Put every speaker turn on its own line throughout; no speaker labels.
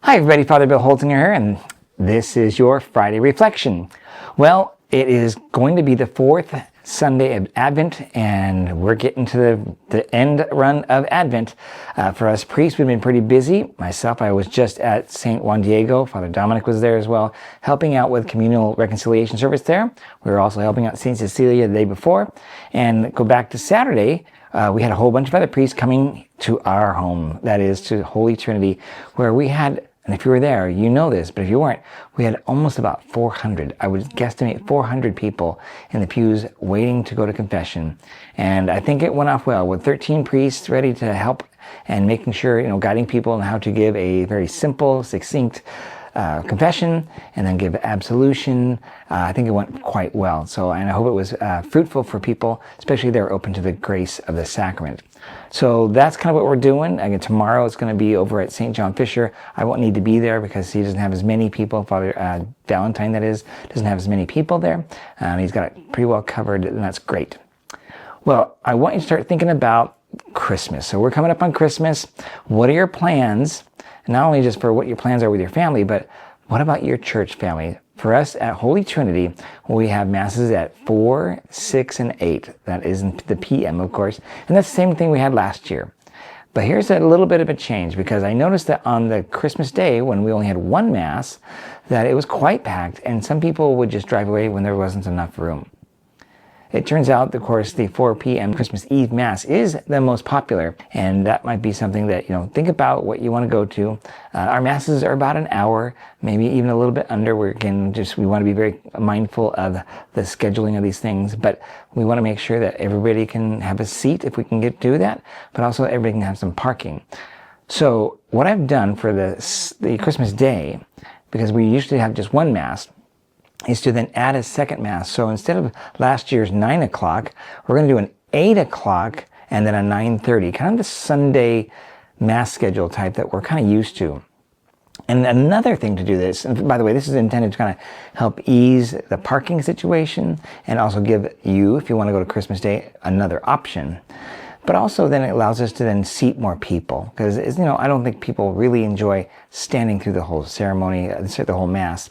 Hi everybody, Father Bill Holtinger here, and this is your Friday Reflection. Well, it is going to be the fourth Sunday of Advent, and we're getting to the end run of Advent. For us priests, we've been pretty busy. Myself, I was just at St. Juan Diego. Father Dominic was there as well, helping out with communal reconciliation service there. We were also helping out St. Cecilia the day before. And go back to Saturday, we had a whole bunch of other priests coming to our home, that is to Holy Trinity, where we had, and if you were there, you know this, but if you weren't, we had almost about 400. I would guesstimate 400 people in the pews waiting to go to confession. And I think it went off well with 13 priests ready to help and making sure, guiding people on how to give a very simple, succinct confession and then give absolution. I think it went quite well. And I hope it was fruitful for people, especially they're open to the grace of the sacrament. So that's kind of what we're doing. Again, tomorrow it's going to be over at St. John Fisher. I won't need to be there because he doesn't have as many people. Father Valentine, that is, doesn't have as many people there. He's got it pretty well covered, and that's great. Well, I want you to start thinking about Christmas. So we're coming up on Christmas. What are your plans? Not only just for what your plans are with your family, but what about your church family? For us at Holy Trinity, we have masses at 4, 6, and 8. That is in the PM, of course. And that's the same thing we had last year. But here's a little bit of a change, because I noticed that on the Christmas day, when we only had one mass, that it was quite packed, and some people would just drive away when there wasn't enough room. It turns out, of course, the 4 p.m. Christmas Eve Mass is the most popular, and that might be something that, think about what you want to go to. Our Masses are about an hour, maybe even a little bit under. We want to be very mindful of the scheduling of these things, but we want to make sure that everybody can have a seat if we can do that, but also everybody can have some parking. So what I've done for the Christmas day, because we usually have just one Mass, is to then add a second Mass. So instead of last year's 9 o'clock, we're going to do an 8 o'clock and then a 9:30, kind of the Sunday Mass schedule type that we're kind of used to. And another thing to do this, and by the way, this is intended to kind of help ease the parking situation and also give you, if you want to go to Christmas Day, another option. But also then it allows us to then seat more people, because I don't think people really enjoy standing through the whole ceremony, the whole Mass.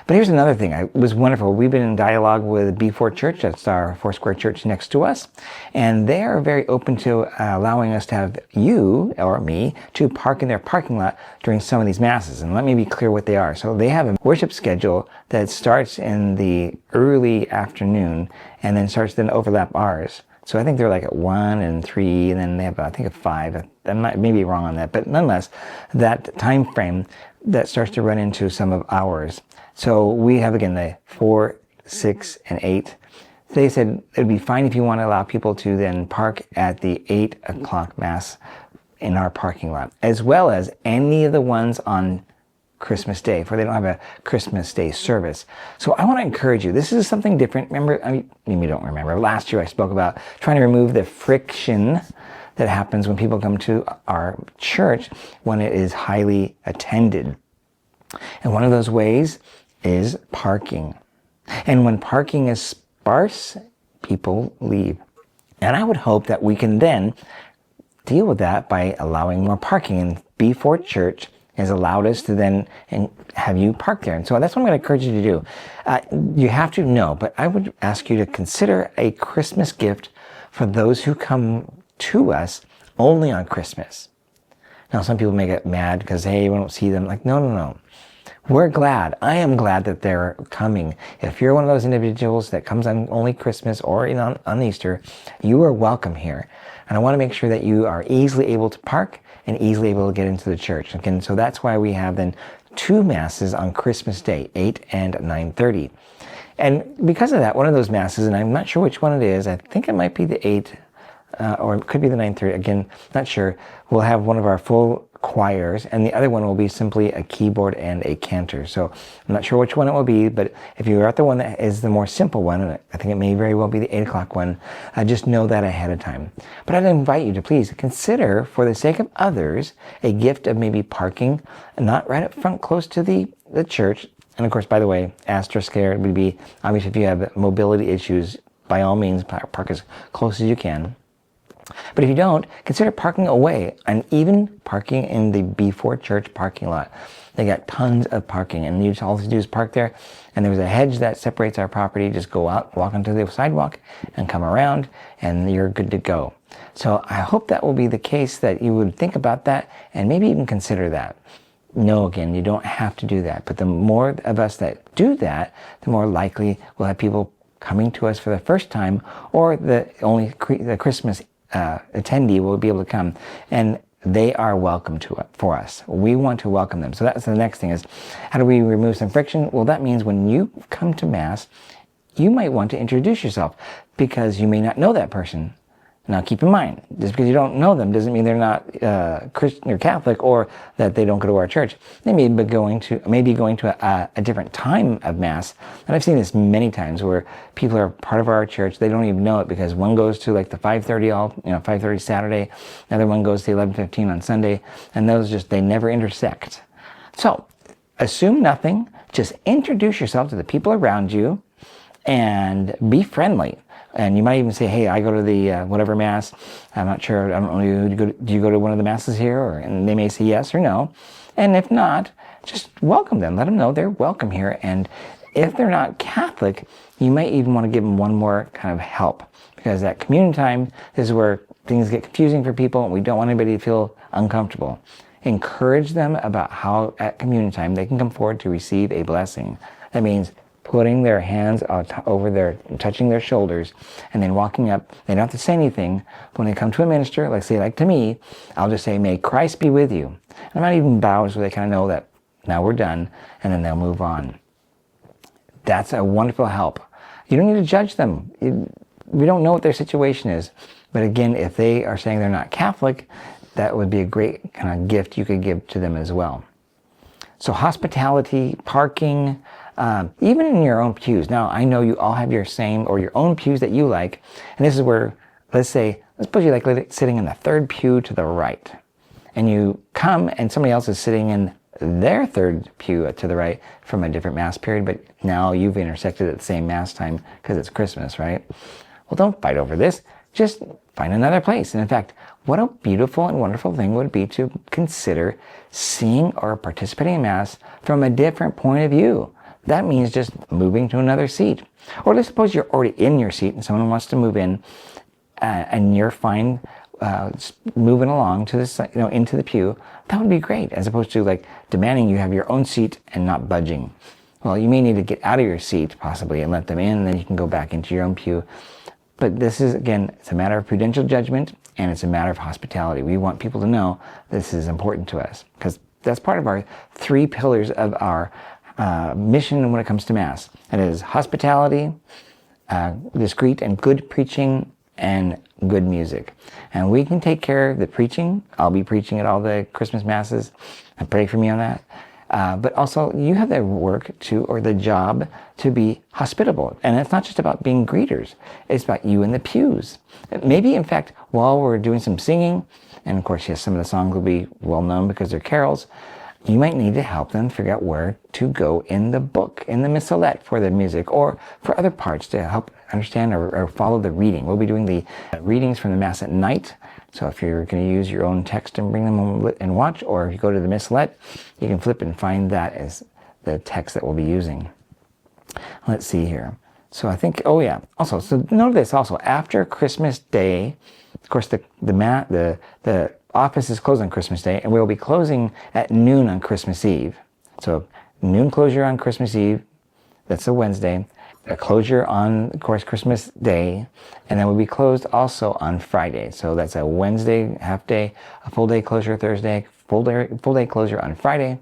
But here's another thing. It was wonderful. We've been in dialogue with B4 Church. That's our Foursquare Church next to us. And they are very open to allowing us to have you, or me, to park in their parking lot during some of these Masses. And let me be clear what they are. So they have a worship schedule that starts in the early afternoon and then starts to then overlap ours. So I think they're like at 1 and 3, and then they have, I think, at 5. I might be wrong on that. But nonetheless, that time frame that starts to run into some of ours. So we have, again, the 4, 6, and 8. They said it would be fine if you want to allow people to then park at the 8 o'clock Mass in our parking lot, as well as any of the ones on Christmas Day, for they don't have a Christmas Day service. So I want to encourage you. This is something different. Remember, you don't remember, last year I spoke about trying to remove the friction that happens when people come to our church when it is highly attended. And one of those ways is parking. And when parking is sparse, people leave. And I would hope that we can then deal with that by allowing more parking. And B4 Church has allowed us to then have you park there. And so that's what I'm going to encourage you to do. You have to know, but I would ask you to consider a Christmas gift for those who come to us only on Christmas. Now, some people may get mad because, hey, we don't see them. Like, no. We're glad. I am glad that they're coming. If you're one of those individuals that comes on only Christmas or on Easter, you are welcome here. And I want to make sure that you are easily able to park and easily able to get into the church. Okay, so that's why we have then 2 Masses on Christmas Day, 8 and 9:30. And because of that, one of those Masses, and I'm not sure which one it is, I think it might be the 8, or it could be the 9:30. Again, not sure. We'll have one of our full choirs, and the other one will be simply a keyboard and a cantor. So I'm not sure which one it will be, but if you're at the one that is the more simple one, and I think it may very well be the 8 o'clock one, just know that ahead of time. But I'd invite you to please consider, for the sake of others, a gift of maybe parking, not right up front close to the church. And of course, by the way, asterisk here would be, obviously, if you have mobility issues, by all means, park as close as you can. But if you don't, consider parking away, and even parking in the Before Church parking lot. They got tons of parking, and all you have to do is park there. And there's a hedge that separates our property. Just go out, walk onto the sidewalk, and come around, and you're good to go. So I hope that will be the case, that you would think about that and maybe even consider that. No, again, you don't have to do that. But the more of us that do that, the more likely we'll have people coming to us for the first time, or the Christmas attendee will be able to come, and they are welcome for us. We want to welcome them. So that's the next thing, is how do we remove some friction? Well, that means when you come to Mass, you might want to introduce yourself, because you may not know that person. Now keep in mind, just because you don't know them doesn't mean they're not Christian or Catholic, or that they don't go to our church. They may be going to a different time of Mass. And I've seen this many times where people are part of our church, they don't even know it, because one goes to like the 5:30 Saturday, another one goes to 11:15 on Sunday, and those they never intersect. So assume nothing, just introduce yourself to the people around you and be friendly. And you might even say, hey, I go to the whatever Mass. I'm not sure. I don't know. Do you go to one of the Masses here? And they may say yes or no. And if not, just welcome them. Let them know they're welcome here. And if they're not Catholic, you might even want to give them one more kind of help. Because at communion time, this is where things get confusing for people, and we don't want anybody to feel uncomfortable. Encourage them about how at communion time they can come forward to receive a blessing. That means putting their hands touching their shoulders, and then walking up. They don't have to say anything. When they come to a minister, like to me, I'll just say, may Christ be with you. And I might even bow so they kind of know that now we're done, and then they'll move on. That's a wonderful help. You don't need to judge them. We don't know what their situation is. But again, if they are saying they're not Catholic, that would be a great kind of gift you could give to them as well. So hospitality, parking, even in your own pews. Now, I know you all have your own pews that you like. And this is where, let's suppose you like sitting in the third pew to the right. And you come and somebody else is sitting in their third pew to the right from a different Mass period, but now you've intersected at the same Mass time because it's Christmas, right? Well, don't fight over this. Just find another place. And in fact, what a beautiful and wonderful thing would it be to consider seeing or participating in Mass from a different point of view. That means just moving to another seat. Or let's suppose you're already in your seat and someone wants to move in, and you're fine moving along to this, into the pew. That would be great, as opposed to demanding you have your own seat and not budging. Well, you may need to get out of your seat possibly and let them in, and then you can go back into your own pew. But this is, again, it's a matter of prudential judgment, and it's a matter of hospitality. We want people to know this is important to us, because that's part of our 3 pillars of our mission when it comes to Mass. It is hospitality, discreet and good preaching, and good music. And we can take care of the preaching. I'll be preaching at all the Christmas Masses, and pray for me on that. But also, you have the job to be hospitable. And it's not just about being greeters. It's about you in the pews. Maybe, in fact, while we're doing some singing, and of course, yes, some of the songs will be well known because they're carols, you might need to help them figure out where to go in the book, in the missalette for the music, or for other parts to help understand or follow the reading. We'll be doing the readings from the Mass at night. So if you're going to use your own text and bring them home and watch, or if you go to the missalette, you can flip and find that as the text that we'll be using. Let's see here. So I think, also, so note this also, after Christmas Day, of course, the office is closed on Christmas Day, and we'll be closing at noon on Christmas Eve. So noon closure on Christmas Eve, that's a Wednesday. A closure on, of course, Christmas Day, and then we'll be closed also on Friday. So that's a Wednesday half day, a full day closure Thursday, full day closure on Friday.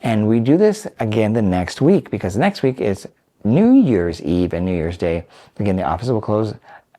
And we do this again the next week, because next week is New Year's Eve and New Year's Day. Again, the office will close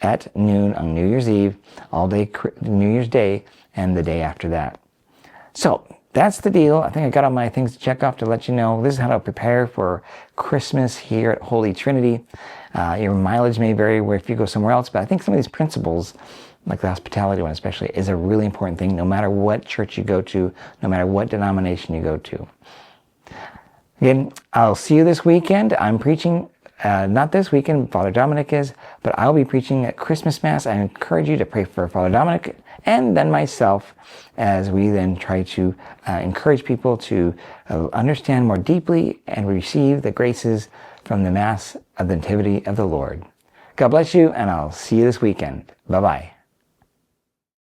at noon on New Year's Eve, all day New Year's Day, and the day after that. So that's the deal. I think I got all my things to check off to let you know. This is how to prepare for Christmas here at Holy Trinity. Your mileage may vary if you go somewhere else, but I think some of these principles, like the hospitality one especially, is a really important thing no matter what church you go to, no matter what denomination you go to. Again, I'll see you this weekend. I'm preaching Not this weekend, Father Dominic is, but I'll be preaching at Christmas Mass. I encourage you to pray for Father Dominic and then myself as we then try to encourage people to understand more deeply and receive the graces from the Mass of the Nativity of the Lord. God bless you, and I'll see you this weekend. Bye-bye.